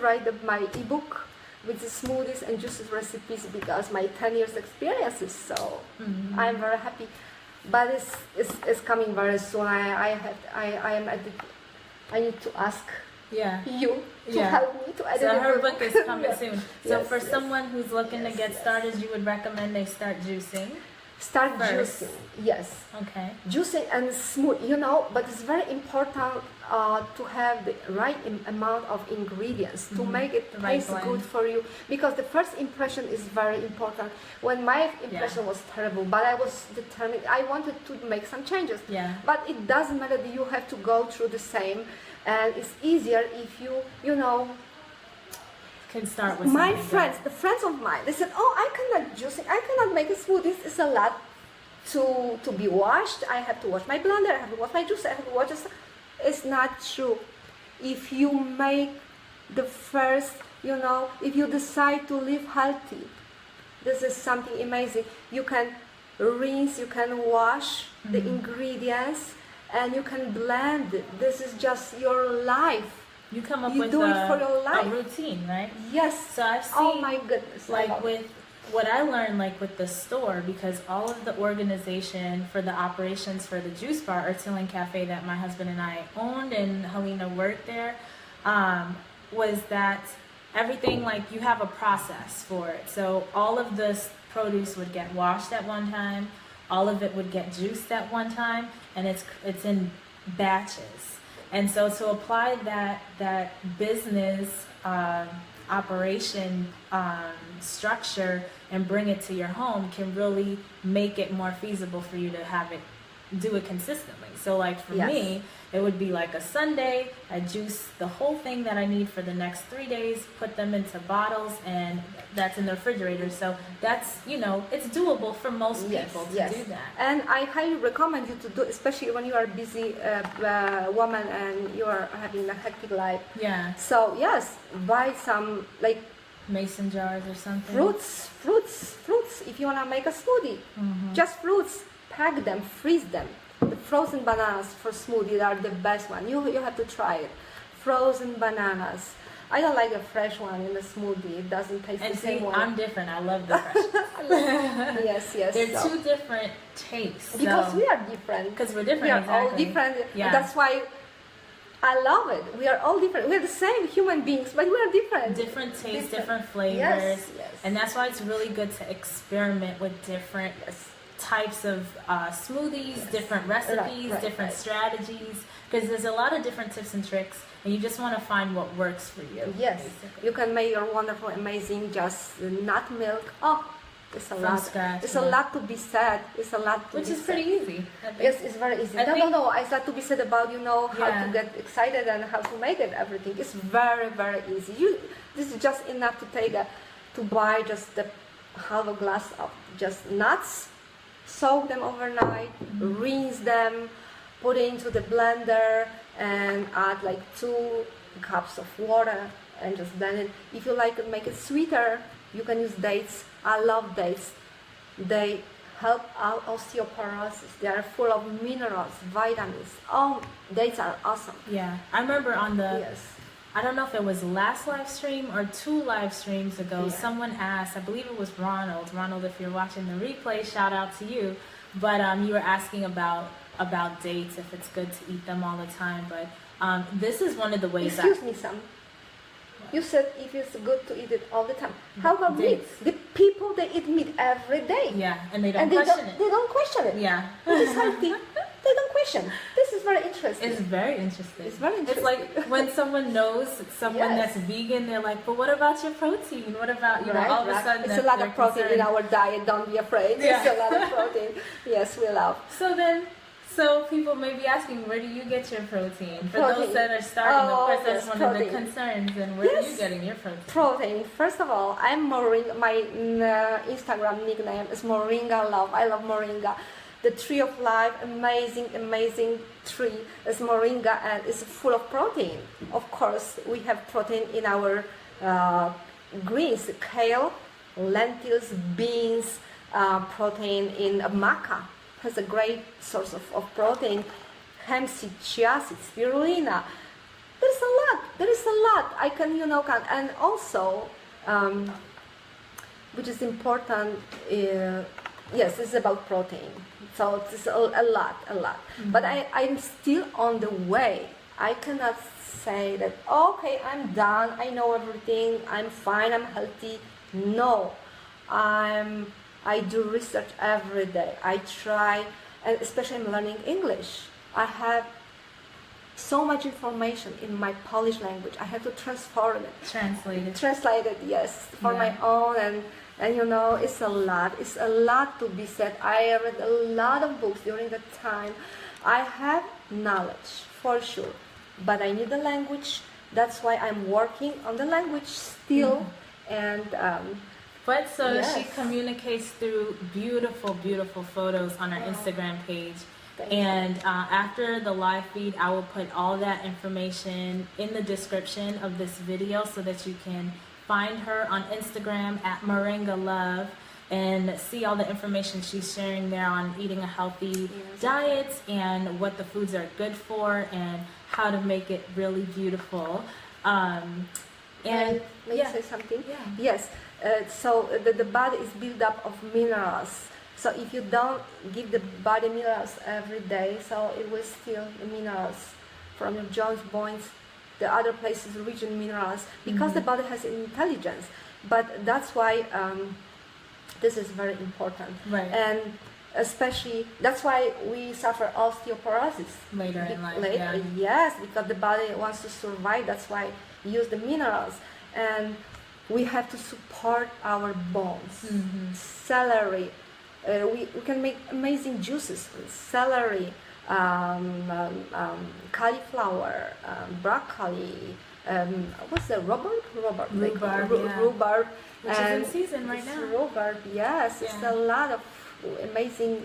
write my ebook with the smoothies and juices recipes because my 10 years experiences. So I'm very happy. But it's coming very soon. I need to ask you to help me to edit. So her book is coming soon. So Yes, for someone who's looking to get started, you would recommend they start juicing? Start first. juicing, yes. Okay. Juicing and smooth, but it's very important to have the right amount of ingredients to make it taste good for you, because the first impression is very important. When my impression was terrible, but I was determined, I wanted to make some changes. Yeah. But it doesn't matter that you have to go through the same, and it's easier if you can start with my friends, the friends of mine, they said, oh, I cannot juice it, I cannot make a smoothie, it's a lot to be washed, I have to wash my blender, I have to wash my juice, I have to wash this. It's not true. If you make the first, if you decide to live healthy, this is something amazing. You can rinse, you can wash the ingredients, and you can blend it. This is just your life. You come up You with do it for your a life. routine, right? Yes. So I've seen, oh my goodness, like with what I learned, like with the store, because all of the organization for the operations for the juice bar, Artillan Cafe, that my husband and I owned and Halina worked there, was that everything, like you have a process for it. So all of this produce would get washed at one time, all of it would get juiced at one time, and it's in batches. And so to apply that business operation structure and bring it to your home can really make it more feasible for you to do it consistently. So like for me, it would be like a Sunday, I juice the whole thing that I need for the next 3 days, put them into bottles, and that's in the refrigerator. So that's, it's doable for most people to do that. And I highly recommend you to do, especially when you are a busy woman and you are having a hectic life. Yeah. So yes, buy some like mason jars or something. Fruits. If you want to make a smoothie, just fruits. Pack them, freeze them. The frozen bananas for smoothie are the best one. You have to try it. Frozen bananas. I don't like a fresh one in the smoothie. It doesn't taste the same one. I'm different. I love the fresh. Yes. They're two different tastes. Because we are different. Because we're different. We are exactly. all different. Yeah. That's why I love it. We are all different. We're the same human beings, but we are different. Different tastes, different flavors. Yes. And that's why it's really good to experiment with different types of smoothies, different recipes, different strategies, because there's a lot of different tips and tricks, and you just want to find what works for you. Yes, basically. You can make your wonderful, amazing, just nut milk. Oh, it's a From lot. Scratch, it's a lot to be said. It's a lot to Which be is pretty easy. Yes, it's very easy. No. It's not to be said about how to get excited and how to make it. Everything. It's very, very easy. This is just enough to buy just the half a glass of just nuts. Soak them overnight, rinse them, put it into the blender, and add like 2 cups of water, and just blend it. If you like to make it sweeter, you can use dates. I love dates. They help out osteoporosis. They are full of minerals, vitamins. Oh, dates are awesome. Yeah, I remember on the I don't know if it was last live stream or 2 live streams ago, someone asked, I believe it was Ronald. Ronald, if you're watching the replay, shout out to you. But you were asking about dates, if it's good to eat them all the time. But this is one of the ways. Excuse me, Sam. You said if it's good to eat it all the time. How about meat? The people, they eat meat every day. Yeah, and they don't question it. They don't question it. Yeah. It is healthy. They don't question. This is very interesting. It's very interesting. It's very interesting. It's like when someone knows someone that's vegan, they're like, but what about your protein? What about, all of a sudden, it's a lot of protein in our diet. Don't be afraid. Yeah. It's a lot of protein. Yes, we love. So people may be asking, where do you get your protein? For those that are starting, of course, that's one of the concerns. And where are you getting your protein? Protein. First of all, I'm Moringa. My Instagram nickname is Moringa Love. I love Moringa. The tree of life, amazing tree is Moringa, and it's full of protein. Of course, we have protein in our greens, kale, lentils, beans, protein in maca. Has a great source of protein. Hemp seed, chia seeds, spirulina. There is a lot. I can, count. And also, which is important, yes, it's about protein. So it's a lot. Mm-hmm. But I'm still on the way. I cannot say that, okay, I'm done. I know everything. I'm fine. I'm healthy. No, I do research every day. I try, and especially I'm learning English. I have so much information in my Polish language. I have to transform it. Translate it, yes, for my own. And it's a lot. It's a lot to be said. I read a lot of books during the time. I have knowledge, for sure. But I need the language. That's why I'm working on the language still. Mm-hmm. And... she communicates through beautiful photos on our Instagram page. And after the live feed, I will put all that information in the description of this video so that you can find her on Instagram at Moringa Love and see all the information she's sharing there on eating a healthy diet and what the foods are good for and how to make it really beautiful. May I say something? Yeah. Yes. So the body is built up of minerals. So if you don't give the body minerals every day, so it will steal the minerals from your joints, bones, the other places rich in minerals, because the body has intelligence. But that's why this is very important. Right. And Especially, that's why we suffer osteoporosis Later in life, later, yeah. yes, because the body wants to survive. That's why we use the minerals, and we have to support our bones. Celery, we can make amazing juices with celery, cauliflower, broccoli, what's the rhubarb? Rhubarb, which is in season right now. Rhubarb, yes, it's a lot of amazing,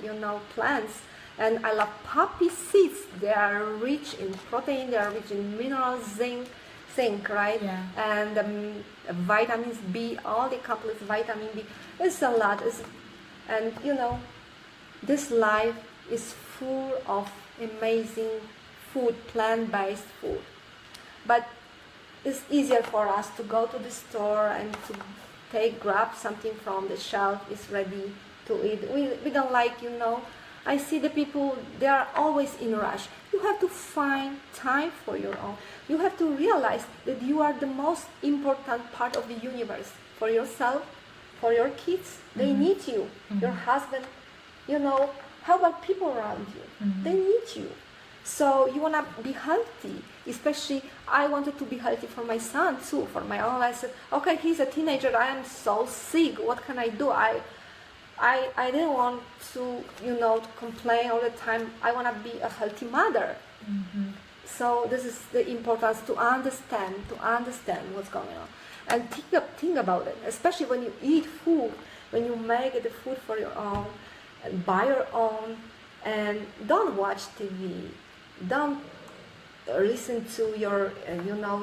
plants. And I love poppy seeds. They are rich in protein. They are rich in minerals, zinc, right? Yeah. And vitamins B, all the complex vitamin B. It's a lot. And this life is full of amazing food, plant-based food. But it's easier for us to go to the store and to grab something from the shelf. It's ready to eat. We don't like, I see the people, they are always in a rush. You have to find time for your own. You have to realize that you are the most important part of the universe. For yourself, for your kids, they need you. Your husband, how about people around you? They need you. So you want to be healthy. Especially, I wanted to be healthy for my son too, for my own. I said, okay, he's a teenager, I am so sick, what can I do? I didn't want to, to complain all the time. I want to be a healthy mother. So this is the importance to understand what's going on. And think about it, especially when you eat food, when you make the food for your own, and buy your own, and don't watch TV, don't listen to your,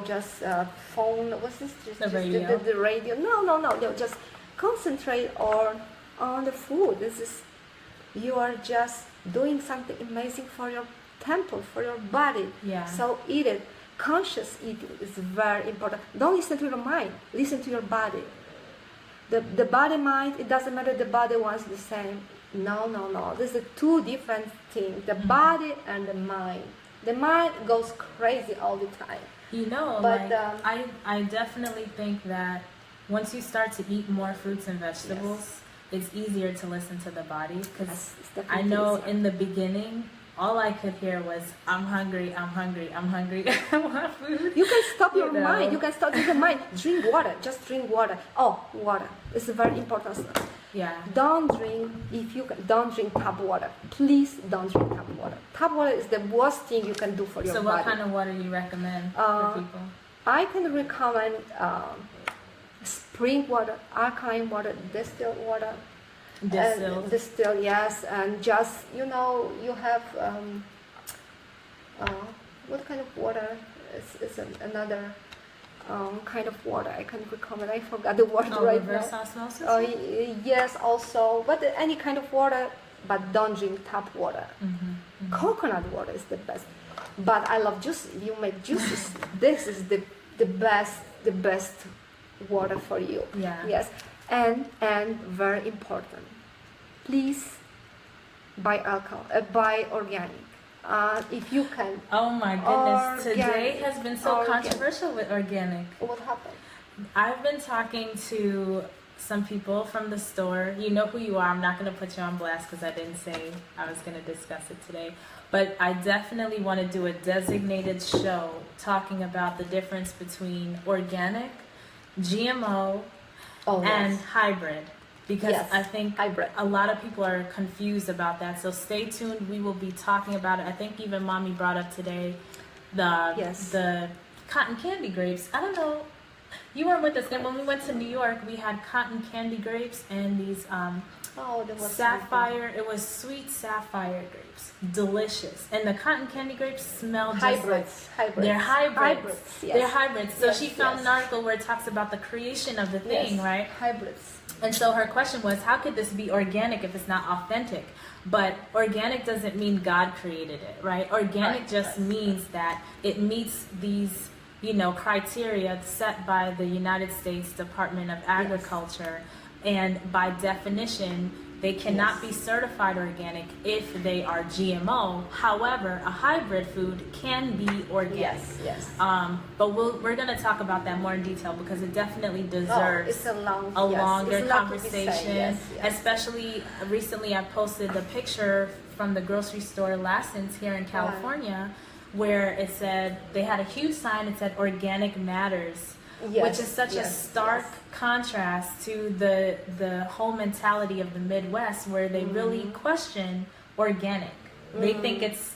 just phone, what's this? The radio. The radio. No, just concentrate on the food. You are just doing something amazing for your temple, for your body. Yeah. So eat it. Conscious eating is very important. Don't listen to your mind. Listen to your body. The body mind, it doesn't matter the body wants the same. No. These are two different things. The body and the mind. The mind goes crazy all the time. But I definitely think that once you start to eat more fruits and vegetables, it's easier to listen to the body. Because I know in the beginning, all I could hear was, I'm hungry, I want food. You can stop your mind. You can stop your mind. Drink water. Just drink water. Oh, water. It's a very important stuff. Yeah. Don't drink tap water. Please don't drink tap water. Tap water is the worst thing you can do for your body. So what kind of water do you recommend for people? I can recommend spring water, alkaline water, distilled water. Distilled, yes. And just, you have, what kind of water is another kind of water I can recommend. I forgot the word right now. Reverse osmosis? Yes, also. But any kind of water, but don't drink tap water. Coconut water is the best. But I love juice. If you make juices, this is the best water for you. Yeah. Yes. And very important, please buy organic. If you can. Oh my goodness, today has been so controversial with organic. What happened? I've been talking to some people from the store. You know who you are. I'm not going to put you on blast because I didn't say I was going to discuss it today. But I definitely want to do a designated show talking about the difference between organic, GMO, and hybrid. Because I think a lot of people are confused about that. So stay tuned. We will be talking about it. I think even Mommy brought up today the cotton candy grapes. I don't know. You weren't with us. And when we went to New York, we had cotton candy grapes and these sapphire. It was sweet sapphire grapes. Delicious. And the cotton candy grapes smell just hybrids. They're hybrids. Yes. They're hybrids. So she found an article where it talks about the creation of the thing, right? Hybrids. And so her question was, how could this be organic if it's not authentic? But organic doesn't mean God created it, right? Organic just means that it meets these, criteria set by the United States Department of Agriculture. And by definition, They cannot be certified organic if they are GMO. However, a hybrid food can be organic. Yes. But we're going to talk about that more in detail because it definitely deserves it's a longer conversation. Yes. Especially recently, I posted the picture from the grocery store Lassen's here in California, where it said they had a huge sign. It said "Organic Matters." Which is such a stark contrast to the whole mentality of the Midwest, where they really question organic. They think it's,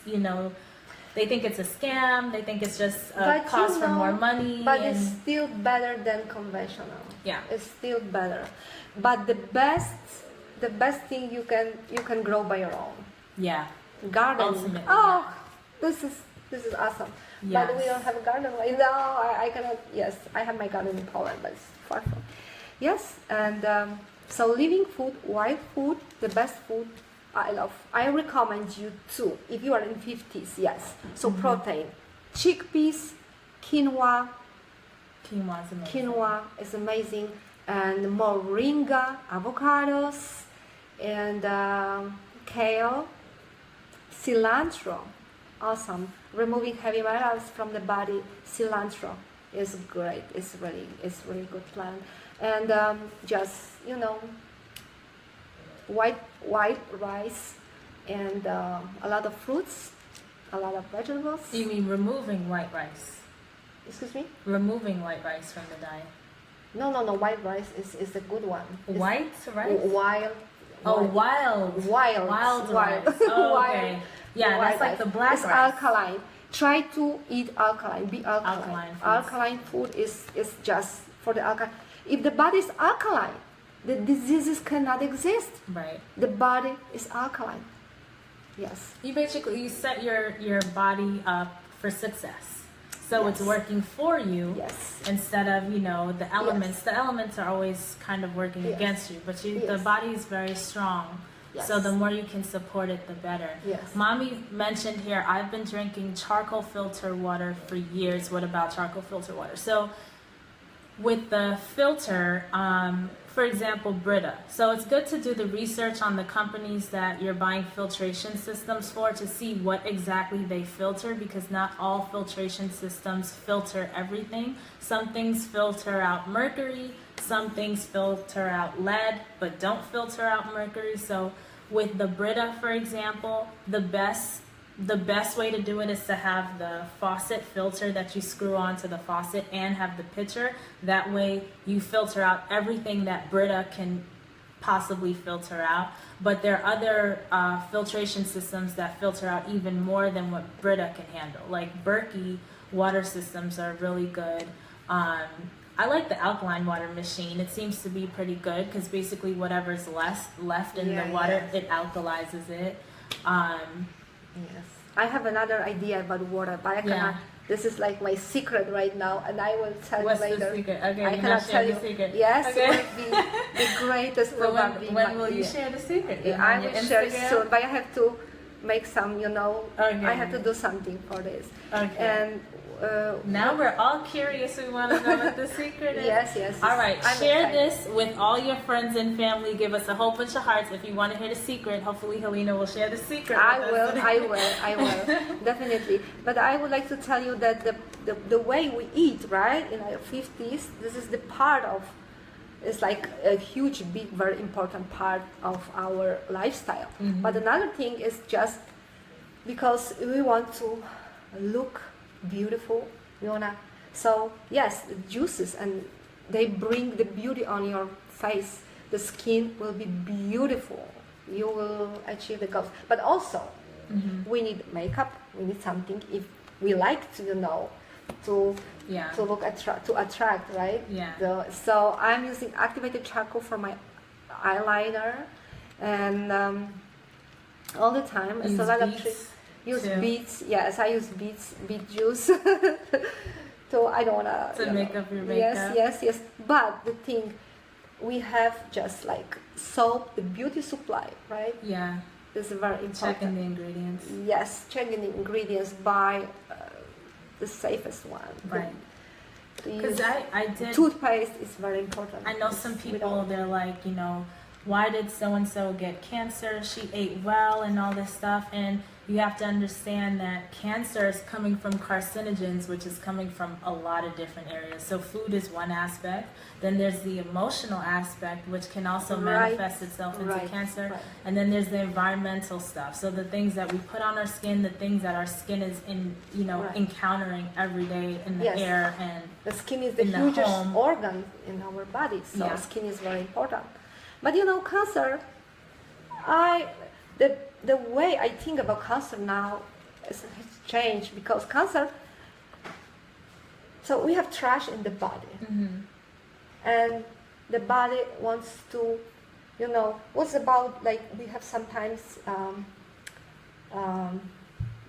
they think it's a scam. They think it's just a cause for more money. But it's still better than conventional. Yeah, it's still better. But the best thing you can grow by your own. Yeah, gardening. Ultimately, this is awesome. Yes. But we don't have a garden right now. I cannot. Yes, I have my garden in Poland, but it's far from. Yes, and so living food, wild food, the best food I love. I recommend you too, if you are in 50s. Yes, so protein, chickpeas, quinoa. Quinoa is amazing, and moringa, avocados, and kale, cilantro. Awesome. Removing heavy metals from the body. Cilantro is great. It's really good plant. And just white rice and a lot of fruits, a lot of vegetables. You mean removing white rice? Excuse me? Removing white rice from the diet. No. White rice is a good one. White rice? Wild. Wild rice. Oh, okay. Yeah, that's like the black rice. It's alkaline. Try to eat alkaline. Be alkaline. Alkaline food is just for the alkaline. If the body is alkaline, the diseases cannot exist. Right. The body is alkaline. Yes. You set your body up for success. So it's working for you instead of, the elements. The elements are always kind of working against you, but the body is very strong. Yes. So the more you can support it, the better. Yes. Mommy mentioned here, I've been drinking charcoal filter water for years. What about charcoal filter water? So with the filter, for example, Brita. So it's good to do the research on the companies that you're buying filtration systems for to see what exactly they filter, because not all filtration systems filter everything. Some things filter out mercury, some things filter out lead, but don't filter out mercury. So with the Brita, for example, the best way to do it is to have the faucet filter that you screw onto the faucet and have the pitcher. That way you filter out everything that Brita can possibly filter out. But there are other filtration systems that filter out even more than what Brita can handle. Like Berkey water systems are really good. I like the alkaline water machine. It seems to be pretty good because basically whatever's left in the water, it alkalizes it. Yes. I have another idea about water, but I cannot. This is like my secret right now, and I will tell you later. What's the secret? Okay, I cannot tell you. The secret. Yes, okay. it will be the greatest probably. When will you share the secret? I will share it soon, but I have to make some, Okay. I have to do something for this. Okay. And now we're all curious. We want to know what the secret is. Yes. All right, share this with all your friends and family. Give us a whole bunch of hearts if you want to hear the secret. Hopefully, Halina will share the secret. I will, definitely. But I would like to tell you that the way we eat, right, in our 50s, this is the part of, it's like a huge, big, very important part of our lifestyle. Mm-hmm. But another thing is just because we want to look beautiful, so yes, the juices, and they bring the beauty on your face. The skin will be beautiful. You will achieve the goals. But also, we need makeup. We need something if we like to, to look to attract, right? Yeah. So I'm using activated charcoal for my eyeliner, and all the time. It's a lot of tricks. Use beets. Yes, I use beet juice. So I don't wanna make up your makeup. Yes. But the thing, we have just like soap, the beauty supply, right? Yeah. This is very important. Checking the ingredients. Yes, checking the ingredients. Buy the safest one. Right. Because I did. Toothpaste is very important. I know some people, they're like, why did so-and-so get cancer? She ate well and all this stuff. And you have to understand that cancer is coming from carcinogens, which is coming from a lot of different areas. So food is one aspect. Then there's the emotional aspect, which can also manifest itself into cancer. Right. And then there's the environmental stuff. So the things that we put on our skin, the things that our skin is encountering every day in the air and the skin is the hugest organ in our body. So skin is very important. But cancer, the way I think about cancer now has changed, because cancer, so we have trash in the body. And the body wants to, what's about, like, we have sometimes,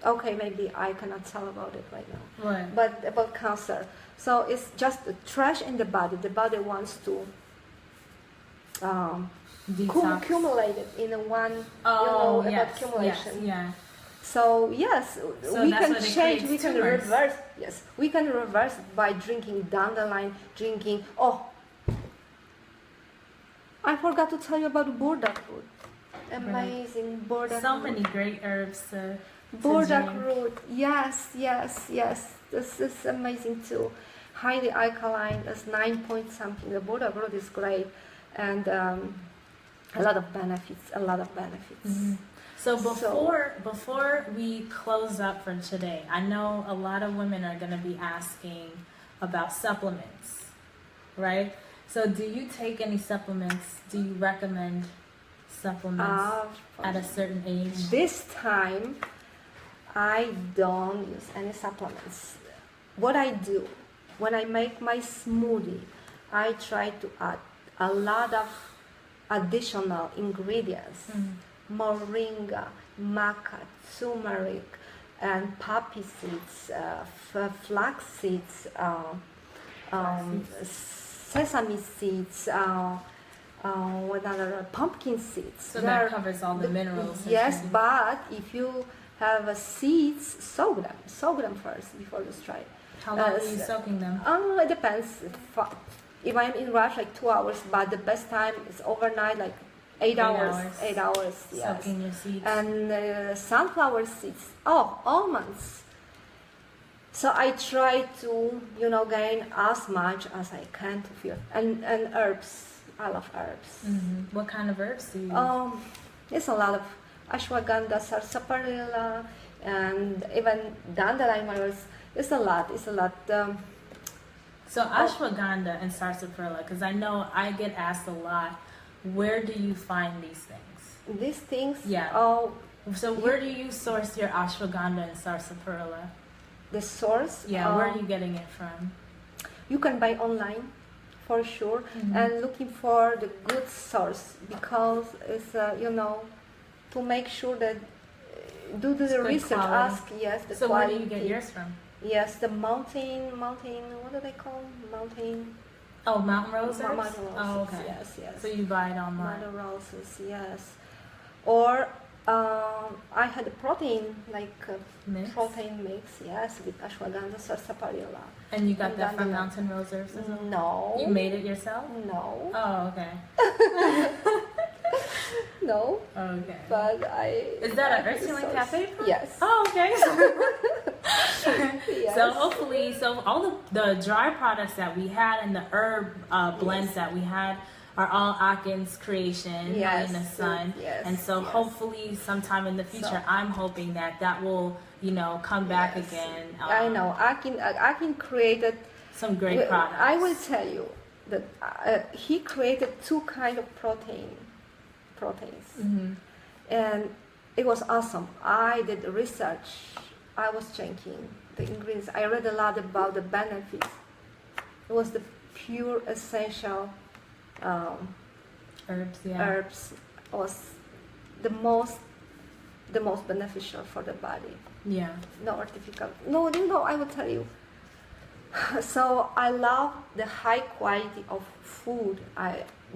okay, maybe I cannot tell about it right now. Right. But about cancer. So it's just the trash in the body. The body wants to accumulate it in one, about accumulation. Yeah. So yes, we can change, we can reverse. Yes, we can reverse by drinking dandelion, drinking. Oh, I forgot to tell you about burdock root. Amazing burdock. So many great herbs. Burdock root. Yes. This is amazing too. Highly alkaline. That's 9 point something. The burdock root is great, and a lot of benefits. So before we close up for today, I know a lot of women are going to be asking about supplements, right? So do you take any supplements? Do you recommend supplements at a certain age? This time, I don't use any supplements. What I do, when I make my smoothie, I try to add a lot of additional ingredients. Moringa, maca, turmeric, and poppy seeds, flax seeds, sesame seeds, what other, pumpkin seeds. So that covers all the minerals. Yes, but if you have seeds, soak them first before you try. How long are you soaking them? It depends. If I'm in rush, like 2 hours, but the best time is overnight, like 8 hours. 8 hours, yes. Soaking your seeds. And sunflower seeds. Oh, almonds. So I try to, gain as much as I can to feel. And herbs. I love herbs. What kind of herbs do you use? It's a lot of ashwagandha, sarsaparilla, and even dandelion oils. It's a lot. So ashwagandha and sarsaparilla, because I know I get asked a lot, where do you find these things? These things? Yeah. So where do you source your ashwagandha and sarsaparilla? The source? Yeah, where are you getting it from? You can buy online, for sure, and looking for the good source, because it's, to make sure that, do the research, quality. ask, yes, the so quality. Where do you get yours from? Yes, the mountain, what do they call mountain? Oh, mountain roses? Mountain roses. Oh, okay. Yes. So you buy it online. Mountain roses, yes. Or I had a protein, protein mix, yes, with ashwagandha, sarsaparilla. And you got that from Mountain Roses? No. You made it yourself? No. Oh, okay. No. Okay. But Is that an Ursuline Cafe? Yes. Oh, okay. Yes. So hopefully, all the dry products that we had and the herb blends that we had are all Akin's creation, Halina's son. And so hopefully sometime in the future, I'm hoping that will, come back again. I know. Akin created some great products. I will tell you that he created 2 kinds of proteins. And it was awesome. I did research. I was checking the ingredients. I read a lot about the benefits. It was the pure essential herbs. Herbs was the most beneficial for the body. Yeah. No artificial. No, I will tell you. So I love the high quality of food.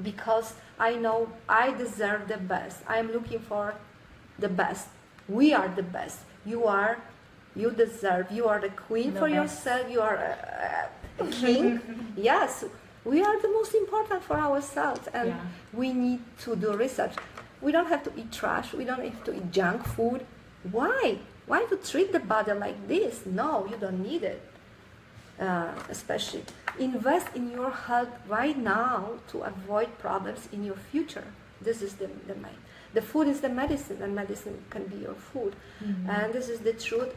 Because I know I deserve the best. I'm looking for the best. We are the best. You deserve. You are the queen for yourself. You are a king. Yes. We are the most important for ourselves, and Yeah. we need to do research. We don't have to eat trash. We don't have to eat junk food. Why? Why to treat the body like this? No, you don't need it. Especially invest in your health right now to avoid problems in your future. This is the main. The food is the medicine, and medicine can be your food. Mm-hmm. And this is the truth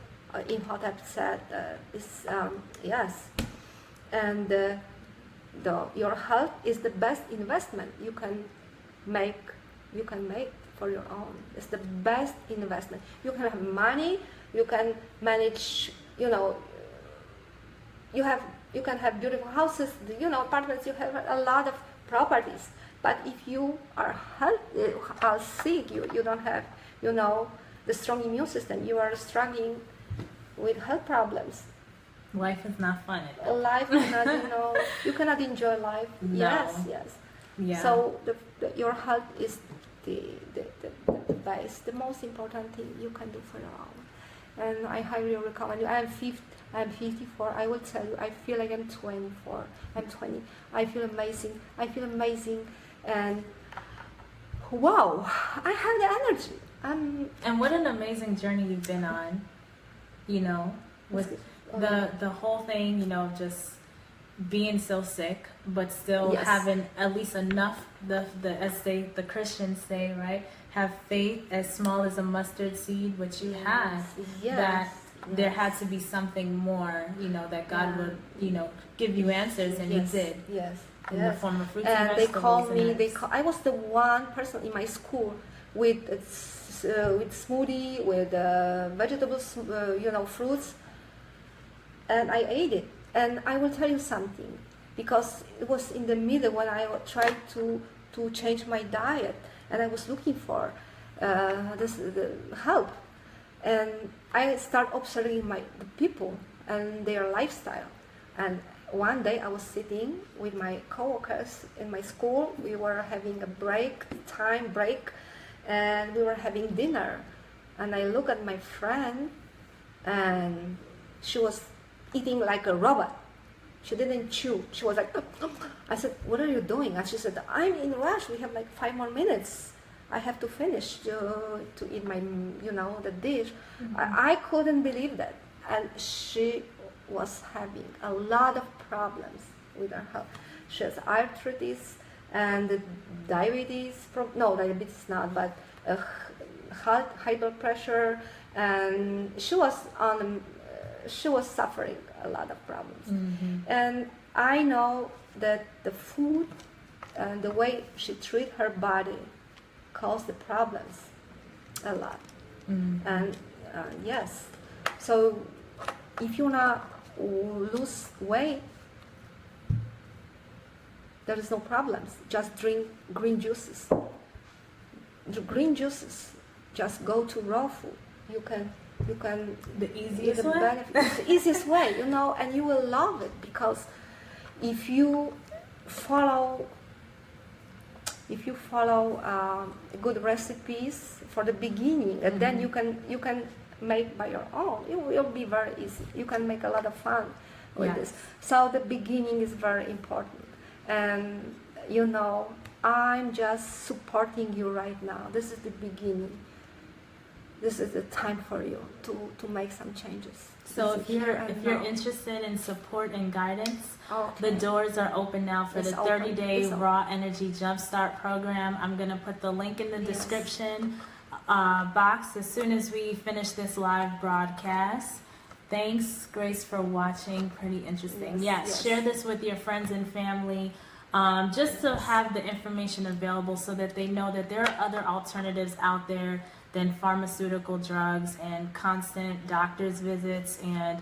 in what I've said. Yes. And your health is the best investment you can make for your own. It's the best investment. You can have money, you can manage, you can have beautiful houses, apartments, you have a lot of properties. But if you are sick, you don't have, the strong immune system, you are struggling with health problems. Life is not fun. Life is not, you cannot enjoy life. No. Yes. Yeah. So your health is the base, the most important thing you can do for your own. And I highly recommend you. I'm 54. I will tell you, I feel like I'm 24. I'm 20. I feel amazing. And wow, I have the energy. And what an amazing journey you've been on, with the whole thing, just being so sick, but still Yes. having at least enough, the Christians say, right? Have faith as small as a mustard seed, which you had. Yes. That there had to be something more, that God would, give you answers, and Yes. He did. Yes. In the form of fruits and And they vegetables. called and me. herbs. I was the one person in my school with smoothie, with vegetables, fruits, and I ate it. And I will tell you something, because it was in the middle when I tried to change my diet, and I was looking for the help, and I start observing the people and their lifestyle. And one day I was sitting with my coworkers in my school. We were having a break, and we were having dinner. And I look at my friend, and she was eating like a robot. She didn't chew. She was like, I said, what are you doing? And she said, I'm in rush. We have like 5 more minutes. I have to finish to eat my, the dish. Mm-hmm. I couldn't believe that. And she was having a lot of problems with her health. She has arthritis and diabetes. Diabetes not, but high blood pressure, and she was suffering a lot of problems. Mm-hmm. And I know that the food and the way she treats her body caused the problems a lot. Mm-hmm. And yes, so if you wanna lose weight, there is no problems. Just drink green juices. Just go to raw food. You can The easiest way? It's the easiest way, and you will love it, because if you follow good recipes for the beginning, and then you can make by your own, it will be very easy. You can make a lot of fun with this. So the beginning is very important, and I'm just supporting you right now. This is the beginning. This is the time for you to make some changes. So if you're interested in support and guidance, okay. the doors are open now for the 30-day Raw Energy Jumpstart program. I'm going to put the link in the description box as soon as we finish this live broadcast. Thanks, Grace, for watching. Pretty interesting. Yes. Share this with your friends and family, just to have the information available so that they know that there are other alternatives out there than pharmaceutical drugs and constant doctor's visits and,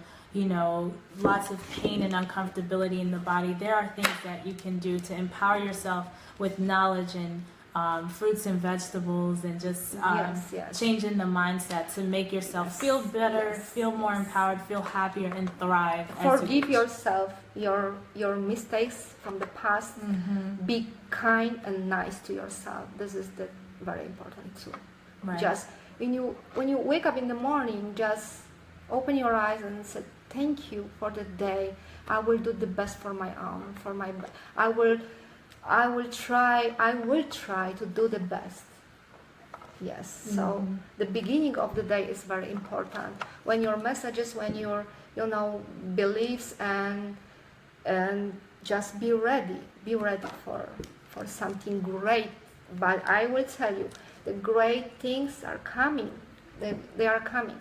lots of pain and uncomfortability in the body. There are things that you can do to empower yourself with knowledge and fruits and vegetables, and just changing the mindset to make yourself feel better, feel more empowered, feel happier, and thrive. Forgive yourself your mistakes from the past. Mm-hmm. Be kind and nice to yourself. This is very important too. Right. Just when you wake up in the morning, just open your eyes and say thank you for the day, I will do the best for my own, I will try to do the best. Yes, so the beginning of the day is very important. When your messages, when your beliefs, and just be ready for something great. But I will tell you, the great things are coming. They are coming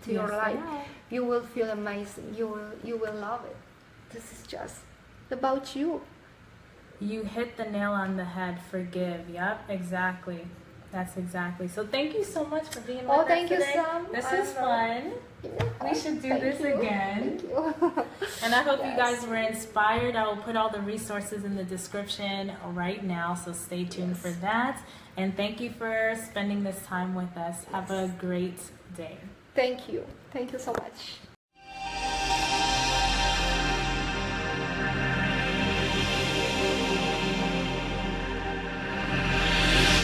to your life. You will feel amazing. You will love it. This is just about you. You hit the nail on the head. Forgive. Yep, exactly. That's exactly. So thank you so much for being with us today. Thank you, Sam. This is fun. We should do this again. Thank you. And I hope you guys were inspired. I will put all the resources in the description right now, so stay tuned for that. And thank you for spending this time with us. Have a great day. Thank you. Thank you so much.